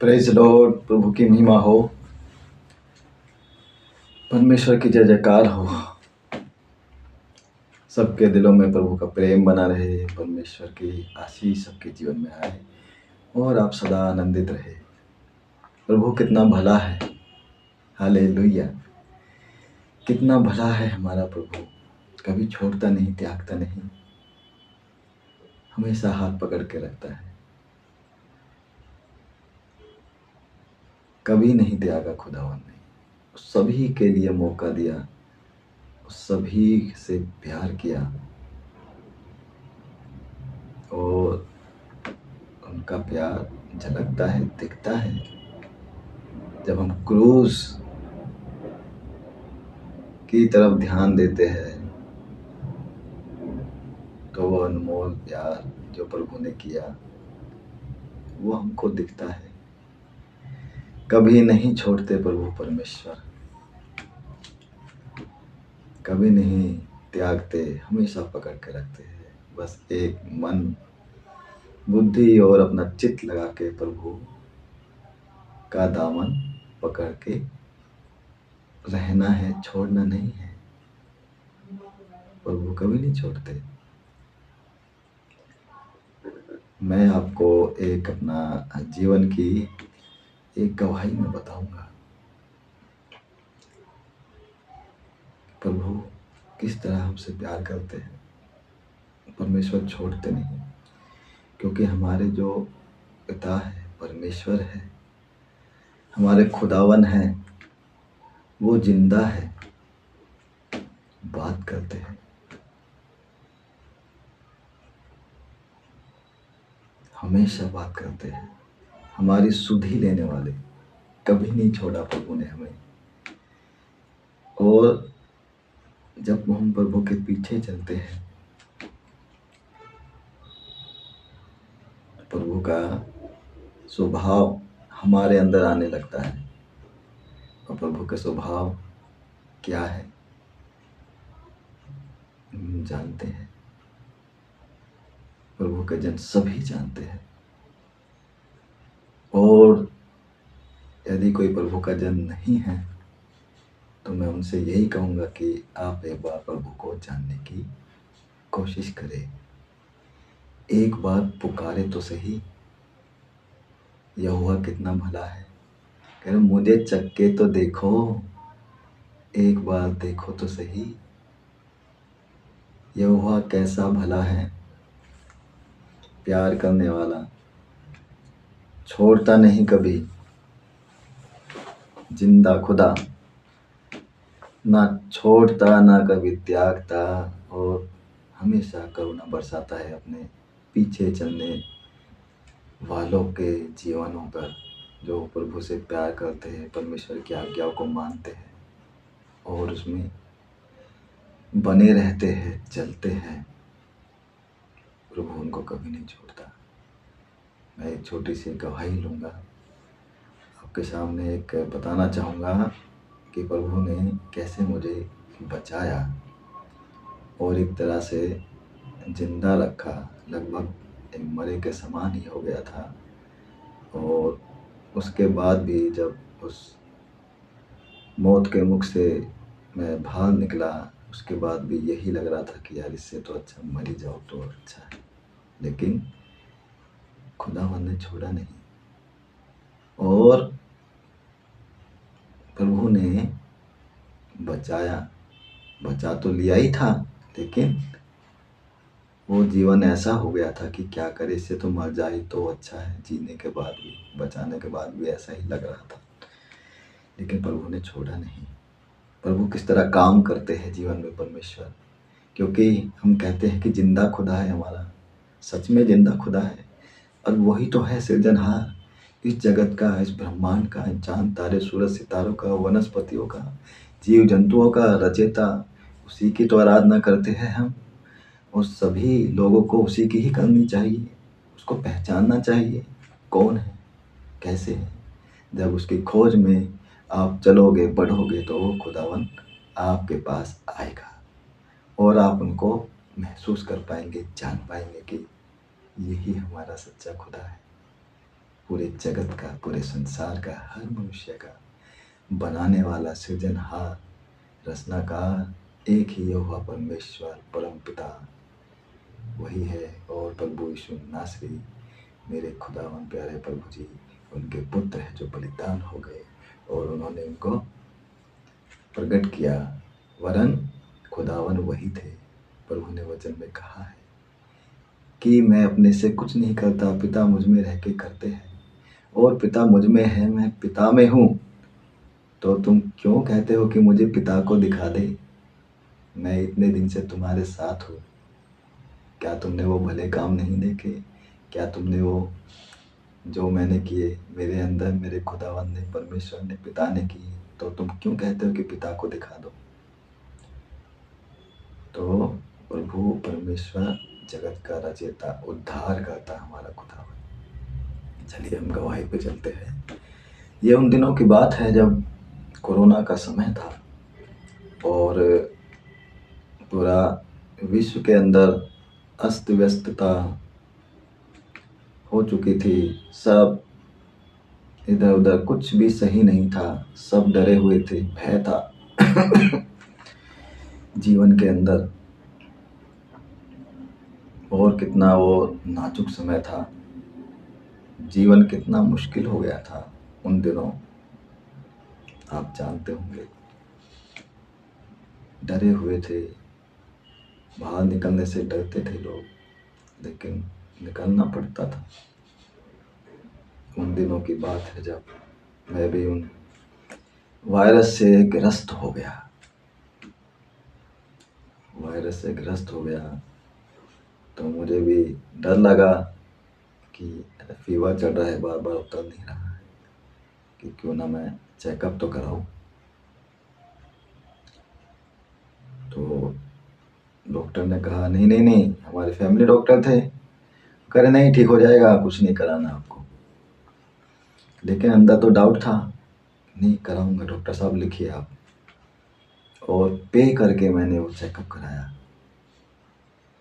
Praise Lord. प्रभु की महिमा हो, परमेश्वर की जय जयकार हो। सबके दिलों में प्रभु का प्रेम बना रहे, परमेश्वर की आशीष सबके जीवन में आए और आप सदा आनंदित रहे। प्रभु कितना भला है, हालेलुया। कितना भला है हमारा प्रभु, कभी छोड़ता नहीं, त्यागता नहीं, हमेशा हाथ पकड़ के रखता है। कभी नहीं त्यागा खुदावन ने, सभी के लिए मौका दिया, सभी से प्यार किया और उनका प्यार झलकता है, दिखता है जब हम क्रूस की तरफ ध्यान देते हैं। तो वो अनमोल प्यार जो प्रभु ने किया वो हमको दिखता है। कभी नहीं छोड़ते प्रभु परमेश्वर, कभी नहीं त्यागते, हमेशा पकड़ के रखते हैं। बस एक मन बुद्धि और अपना चित्त लगा के प्रभु का दामन पकड़ के रहना है, छोड़ना नहीं है। प्रभु कभी नहीं छोड़ते। मैं आपको एक अपना जीवन की एक गवाही में बताऊंगा, प्रभु किस तरह हमसे प्यार करते हैं। परमेश्वर छोड़ते नहीं, क्योंकि हमारे जो पिता है परमेश्वर है, हमारे खुदावन है, वो जिंदा है, बात करते हैं। हमेशा बात करते हैं, हमारी सुधि लेने वाले। कभी नहीं छोड़ा प्रभु ने हमें। और जब हम प्रभु के पीछे चलते हैं, प्रभु का स्वभाव हमारे अंदर आने लगता है। और प्रभु का स्वभाव क्या है हम जानते हैं, प्रभु के जन सभी जानते हैं। और यदि कोई प्रभु का जन नहीं है तो मैं उनसे यही कहूँगा कि आप एक बार प्रभु को जानने की कोशिश करें। एक बार पुकारे तो सही। यहोवा कितना भला है, कह रहे मुझे चक्के तो देखो, एक बार देखो तो सही। यहोवा कैसा भला है, प्यार करने वाला, छोड़ता नहीं कभी, जिंदा खुदा, ना छोड़ता ना कभी त्यागता, और हमेशा करुणा बरसाता है अपने पीछे चलने वालों के जीवनों पर, जो प्रभु से प्यार करते हैं, परमेश्वर की आज्ञाओं को मानते हैं और उसमें बने रहते हैं, चलते हैं। प्रभु उनको कभी नहीं छोड़ता। मैं एक छोटी सी गवाही लूँगा, आपके सामने एक बताना चाहूँगा कि प्रभु ने कैसे मुझे बचाया और एक तरह से जिंदा रखा। लगभग एक मरे के समान ही हो गया था। और उसके बाद भी जब उस मौत के मुख से मैं बाहर निकला, उसके बाद भी यही लग रहा था कि यार इससे तो अच्छा मर ही जाओ तो अच्छा है। लेकिन खुदावन ने छोड़ा नहीं और प्रभु ने बचाया। बचा तो लिया ही था, लेकिन वो जीवन ऐसा हो गया था कि क्या करे, इससे तो मर जाए तो अच्छा है। जीने के बाद भी, बचाने के बाद भी ऐसा ही लग रहा था, लेकिन प्रभु ने छोड़ा नहीं। प्रभु किस तरह काम करते हैं जीवन में परमेश्वर, क्योंकि हम कहते हैं कि जिंदा खुदा है हमारा, सच में जिंदा खुदा है। और वही तो है सृजनहार इस जगत का, इस ब्रह्मांड का, चांद तारे सूरज सितारों का, वनस्पतियों का, जीव जंतुओं का रचयिता। उसी की तो आराधना करते हैं हम, और सभी लोगों को उसी की ही करनी चाहिए। उसको पहचानना चाहिए कौन है, कैसे है। जब उसकी खोज में आप चलोगे, बढ़ोगे, तो वो खुदावन आपके पास आएगा और आप उनको महसूस कर पाएंगे, जान पाएंगे कि यही हमारा सच्चा खुदा है। पूरे जगत का, पूरे संसार का, हर मनुष्य का बनाने वाला, सृजनहार, रचनाकार एक ही हुआ परमेश्वर, परम पिता वही है। और प्रभु यीशु नासरी, मेरे खुदावन प्यारे प्रभु जी, उनके पुत्र है जो बलिदान हो गए और उन्होंने उनको प्रकट किया। वरन खुदावन वही थे। प्रभु ने वचन में कहा है कि मैं अपने से कुछ नहीं करता, पिता मुझ में रह के करते हैं और पिता मुझ में है, मैं पिता में हूँ। तो तुम क्यों कहते हो कि मुझे पिता को दिखा दे? मैं इतने दिन से तुम्हारे साथ हूँ। क्या तुमने वो भले काम नहीं देखे? क्या तुमने वो जो मैंने किए मेरे अंदर, मेरे खुदावन ने, परमेश्वर ने, पिता ने किए, तो तुम क्यों कहते हो कि पिता को दिखा दो? तो प्रभु परमेश्वर जगत का रचयिता, उद्धार करता हमारा खुदावन। चलिए हम गवाही पे चलते हैं। ये उन दिनों की बात है जब कोरोना का समय था और पूरा विश्व के अंदर अस्त व्यस्तता हो चुकी थी। सब इधर उधर, कुछ भी सही नहीं था, सब डरे हुए थे, भय था जीवन के अंदर। और कितना वो नाजुक समय था, जीवन कितना मुश्किल हो गया था उन दिनों, आप जानते होंगे। डरे हुए थे, बाहर निकलने से डरते थे लोग, लेकिन निकलना पड़ता था। उन दिनों की बात है जब मैं भी उन वायरस से ग्रस्त हो गया। वायरस से ग्रस्त हो गया तो मुझे भी डर लगा कि फीवर चढ़ रहा है, बार बार उतर नहीं रहा है, कि क्यों ना मैं चेकअप तो कराऊं। तो डॉक्टर ने कहा नहीं नहीं नहीं, हमारे फैमिली डॉक्टर थे, करे नहीं ठीक हो जाएगा, कुछ नहीं कराना आपको। लेकिन अंदर तो डाउट था, नहीं कराऊंगा डॉक्टर साहब, लिखिए आप। और पे करके मैंने वो चेकअप कराया।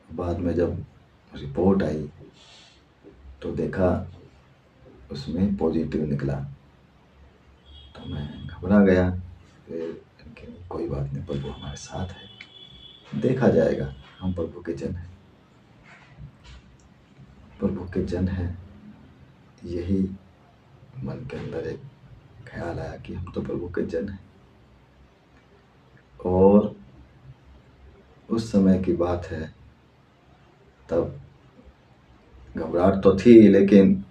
बाद में जब रिपोर्ट आई तो देखा उसमें पॉजिटिव निकला, तो मैं घबरा गया। फिर कोई बात नहीं, प्रभु हमारे साथ है, देखा जाएगा, हम प्रभु के जन हैं, प्रभु के जन हैं। यही मन के अंदर एक ख्याल आया कि हम तो प्रभु के जन हैं। और उस समय की बात है, तब घबराहट तो थी, लेकिन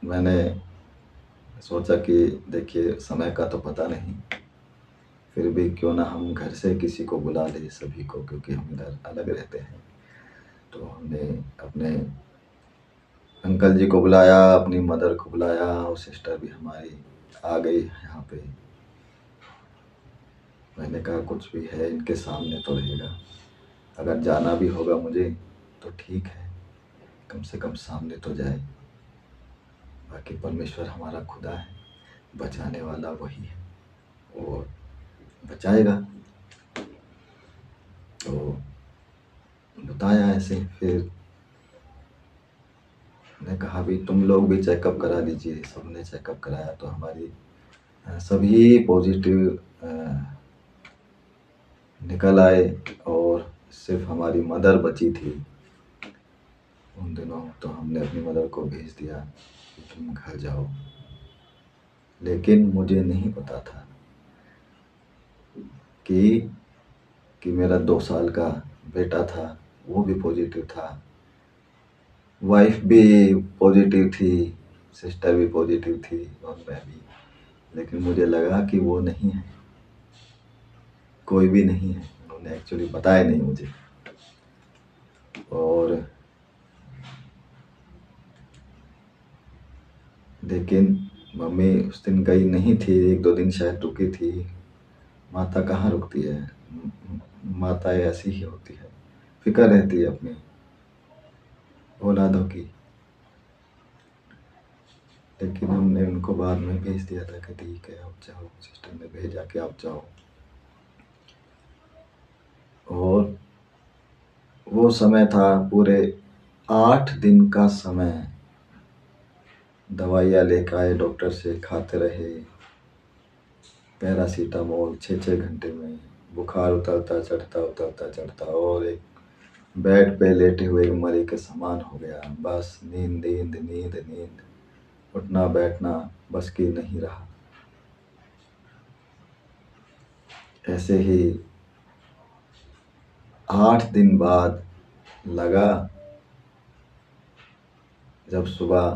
मैंने सोचा कि देखिए समय का तो पता नहीं, फिर भी क्यों ना हम घर से किसी को बुला लें, सभी को, क्योंकि हम इधर अलग रहते हैं। तो हमने अपने अंकल जी को बुलाया, अपनी मदर को बुलाया, और सिस्टर भी हमारी आ गई यहाँ पे। मैंने कहा कुछ भी है इनके सामने तो रहेगा, अगर जाना भी होगा मुझे तो ठीक है, कम से कम सामने तो जाए। बाकी परमेश्वर हमारा खुदा है, बचाने वाला वही है, और बचाएगा। तो बताया ऐसे। फिर मैंने कहा भी तुम लोग भी चेकअप करा लीजिए। सबने चेकअप कराया तो हमारी सभी पॉजिटिव निकल आए, और सिर्फ हमारी मदर बची थी उन दिनों। तो हमने अपनी मदर को भेज दिया कि तुम घर जाओ। लेकिन मुझे नहीं पता था कि मेरा 2 साल का बेटा था, वो भी पॉजिटिव था, वाइफ भी पॉजिटिव थी, सिस्टर भी पॉजिटिव थी, और मैं भी। लेकिन मुझे लगा कि वो नहीं है, कोई भी नहीं है। उन्होंने एक्चुअली बताया नहीं मुझे। और लेकिन मम्मी उस दिन गई नहीं थी, 1-2 दिन शायद रुकी थी। माता कहाँ रुकती है, माता ऐसी ही होती है, फिक्र रहती है अपनी औलादों की। लेकिन हमने उनको बाद में भेज दिया था कि ठीक है आप जाओ, सिस्टर ने भेजा कि आप जाओ। और वो समय था पूरे 8 दिन का समय, दवाइयाँ लेकर आए डॉक्टर से, खाते रहे पैरासीटामोल 6-6 घंटे में। बुखार उतरता चढ़ता उतरता चढ़ता, और एक बेड पे लेटे हुए मरे के समान हो गया। बस नींद नींद नींद नींद, उठना बैठना बस की नहीं रहा। ऐसे ही 8 दिन बाद लगा, जब सुबह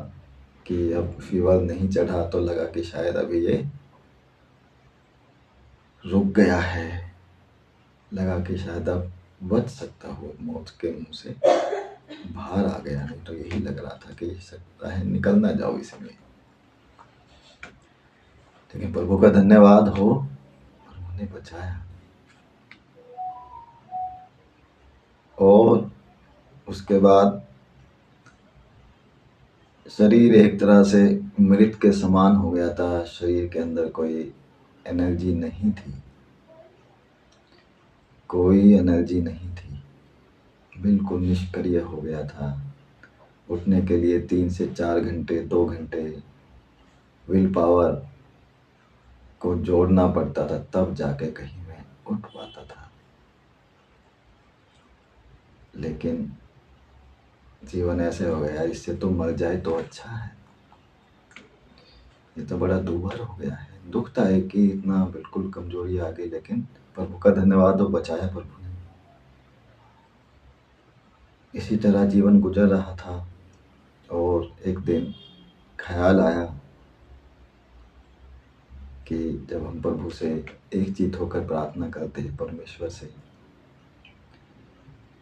कि अब फीवर नहीं चढ़ा तो लगा कि शायद अभी ये रुक गया है, लगा कि शायद अब बच सकता हूँ मौत के मुंह से बाहर आ गया। नहीं तो यही लग रहा था कि सकता है निकल ना जाओ इसमें। लेकिन प्रभु का धन्यवाद हो, प्रभु ने बचाया। और उसके बाद शरीर एक तरह से मृत के समान हो गया था। शरीर के अंदर कोई एनर्जी नहीं थी, कोई एनर्जी नहीं थी, बिल्कुल निष्क्रिय हो गया था। उठने के लिए 3 से 4 घंटे 2 घंटे विल पावर को जोड़ना पड़ता था, तब जाके कहीं मैं उठ पाता था। लेकिन जीवन ऐसे हो गया, इससे तो मर जाए तो अच्छा है। ये तो बड़ा दूभर हो गया है। दुखता है कि इतना बिल्कुल कमजोरी आ गई, लेकिन प्रभु का धन्यवाद हो, बचाया प्रभु ने। इसी तरह जीवन गुजर रहा था। और एक दिन ख्याल आया कि जब हम प्रभु से एकचित्त होकर प्रार्थना करते हैं परमेश्वर से,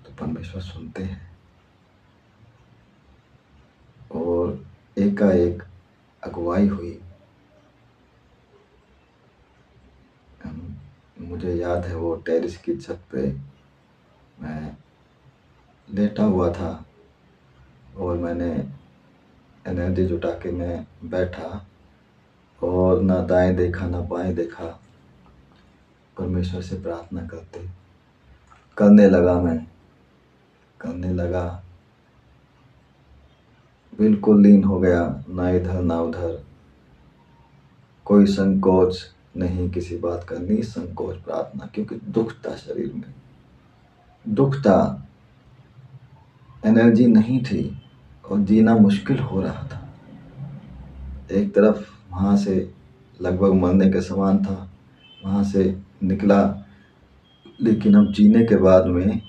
तो परमेश्वर सुनते हैं। और एकाएक अगुवाई हुई। मुझे याद है वो टेरिस की छत पे मैं लेटा हुआ था, और मैंने एनर्जी जुटा के मैं बैठा, और ना दाएं देखा ना बाएं देखा, परमेश्वर से प्रार्थना करने लगा। बिल्कुल लीन हो गया, ना इधर ना उधर, कोई संकोच नहीं किसी बात का, निसंकोच प्रार्थना। क्योंकि दुख था शरीर में, दुख था, एनर्जी नहीं थी, और जीना मुश्किल हो रहा था। एक तरफ वहाँ से लगभग मरने के समान था, वहाँ से निकला, लेकिन अब जीने के बाद में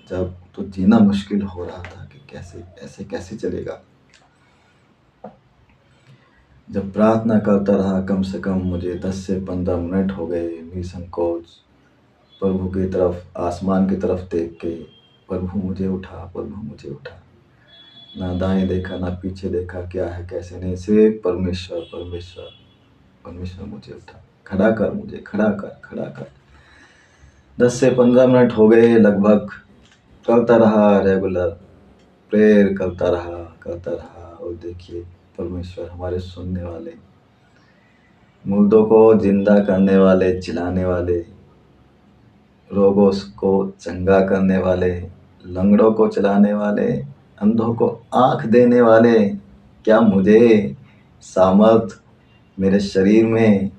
जब तो जीना मुश्किल हो रहा था कि कैसे ऐसे कैसे चलेगा। जब प्रार्थना करता रहा, कम से कम मुझे 10 से 15 मिनट हो गए निसंकोच प्रभु की तरफ, आसमान की तरफ देख के, प्रभु मुझे उठा, प्रभु मुझे उठा। ना दाएं देखा ना पीछे देखा, क्या है कैसे नहीं, सिर्फ परमेश्वर परमेश्वर परमेश्वर मुझे उठा, खड़ा कर, मुझे खड़ा कर। 10 से 15 मिनट हो गए लगभग। करता रहा, रेगुलर प्रेयर करता रहा। और देखिए परमेश्वर हमारे सुनने वाले, मुर्दों को जिंदा करने वाले, चिल्लाने वाले, रोगों को चंगा करने वाले, लंगड़ों को चलाने वाले, अंधों को आंख देने वाले, क्या मुझे सामर्थ, मेरे शरीर में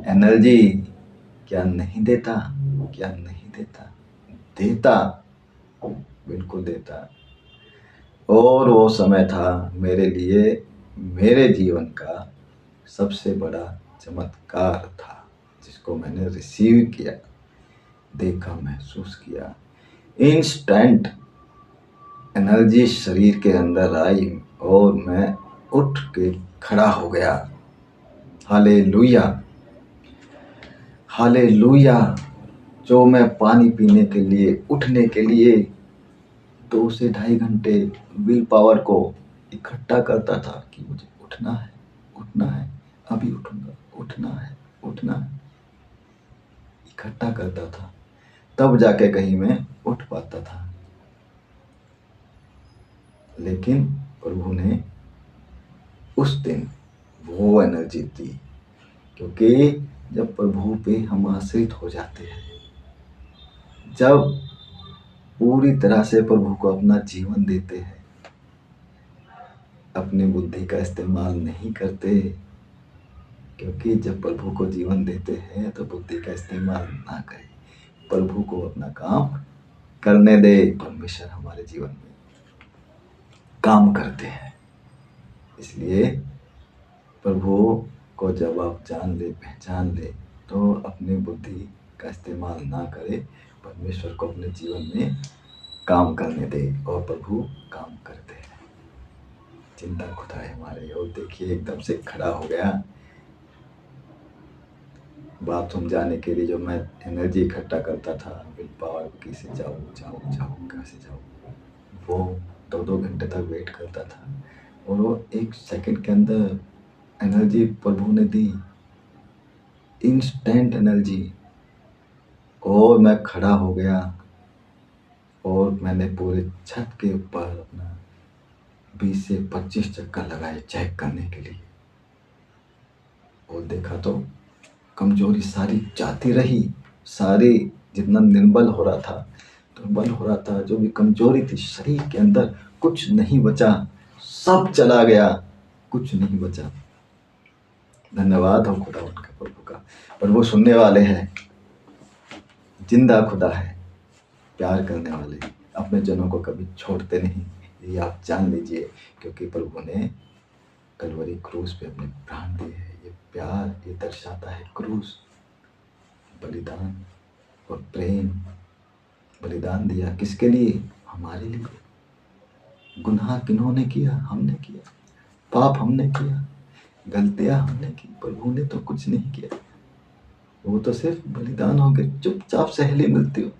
एनर्जी क्या नहीं देता? क्या नहीं देता? देता, बिल्कुल देता। और वो समय था मेरे लिए, मेरे जीवन का सबसे बड़ा चमत्कार था, जिसको मैंने रिसीव किया, देखा, महसूस किया। इंस्टेंट एनर्जी शरीर के अंदर आई, और मैं उठ के खड़ा हो गया। Hallelujah, hallelujah. जो मैं पानी पीने के लिए, उठने के लिए 2 से 2.5 घंटे विल पावर को इकट्ठा करता था कि मुझे उठना है, अभी उठूंगा, उठना है, इकट्ठा करता था, तब जाके कहीं मैं उठ पाता था। लेकिन प्रभु ने उस दिन वो एनर्जी दी, क्योंकि जब प्रभु पे हम आश्रित हो जाते हैं, जब पूरी तरह से प्रभु को अपना जीवन देते हैं, अपनी बुद्धि का इस्तेमाल नहीं करते, क्योंकि जब प्रभु को जीवन देते हैं तो बुद्धि का इस्तेमाल ना करें, प्रभु को अपना काम करने दे। परमेश्वर हमारे जीवन में काम करते हैं, इसलिए प्रभु को जब आप जान ले, पहचान ले, तो अपनी बुद्धि का इस्तेमाल ना करे, परमेश्वर को अपने जीवन में काम करने दे, और प्रभु काम करते हैं। चिंता खुदा है हमारे। और देखिए एकदम से खड़ा हो गया बात समझाने के लिए। जो मैं एनर्जी इकट्ठा करता था, विल पावर, कैसे जाऊँ कैसे जाऊँ, वो 2-2 घंटे तक वेट करता था, और वो 1 सेकंड के अंदर एनर्जी प्रभु ने दी, इंस्टेंट एनर्जी। और मैं खड़ा हो गया और मैंने पूरे छत के ऊपर अपना 20 से 25 चक्कर लगाए चेक करने के लिए, और देखा तो कमजोरी सारी जाती रही, सारी जितना निर्बल हो रहा था, जो भी कमजोरी थी शरीर के अंदर, कुछ नहीं बचा, सब चला गया, कुछ नहीं बचा। धन्यवाद हो खुदा उनका, प्रभु का। और वो सुनने वाले हैं, जिंदा खुदा है, प्यार करने वाले, अपने जनों को कभी छोड़ते नहीं, ये आप जान लीजिए, क्योंकि प्रभु ने कलवरी क्रूस पे अपने प्राण दिए हैं। ये प्यार, ये दर्शाता है क्रूस, बलिदान और प्रेम। बलिदान दिया किसके लिए? हमारे लिए। गुनाह किन्होंने किया? हमने किया। पाप हमने किया, गलतियां हमने की, प्रभु ने तो कुछ नहीं किया। वो तो सिर्फ बलिदान हो गए, चुपचाप सहेली मिलती हो,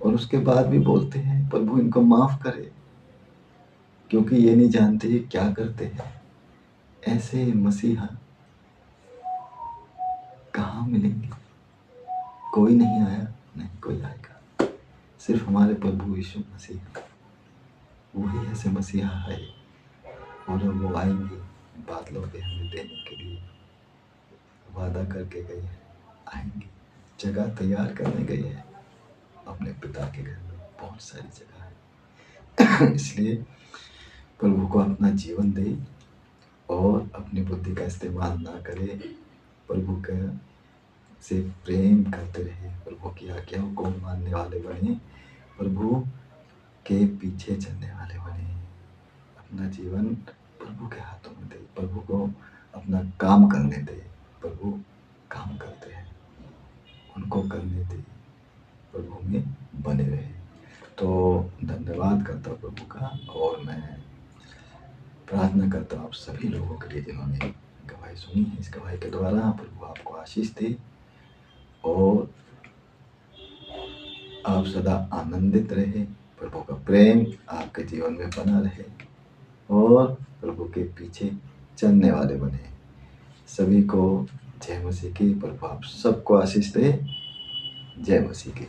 और उसके बाद भी बोलते हैं प्रभु इनको माफ करे, क्योंकि ये नहीं जानते ये क्या करते हैं। ऐसे मसीहा कहाँ मिलेंगे? कोई नहीं आया, नहीं कोई आएगा, सिर्फ हमारे प्रभु यीशु मसीह, वही ऐसे मसीहा है। और वो आएंगे बादलों पे हमें देने के लिए, वादा करके गए हैं, आएंगे, जगह तैयार करने गए हैं अपने पिता के घर में, बहुत सारी जगह है। इसलिए प्रभु को अपना जीवन दे और अपनी बुद्धि का इस्तेमाल ना करे, प्रभु का से प्रेम करते रहे, प्रभु की आज्ञाओं को मानने वाले बने, प्रभु के पीछे चलने वाले बने। अपना जीवन प्रभु के हाथों में दे, प्रभु को अपना काम करने दे। प्रभु काम करते हैं, उनको करने दे, प्रभु में बने रहे। तो धन्यवाद करता हूँ प्रभु का, और मैं प्रार्थना करता हूँ आप सभी लोगों के लिए जिन्होंने गवाही सुनी है। इस गवाही के द्वारा प्रभु आपको आशीष दे, और आप सदा आनंदित रहे, प्रभु का प्रेम आपके जीवन में बना रहे, और प्रभु के पीछे चलने वाले बने। सभी को जय मसीह की। प्रभु आप सबको आशीष दे। जय मसीह की।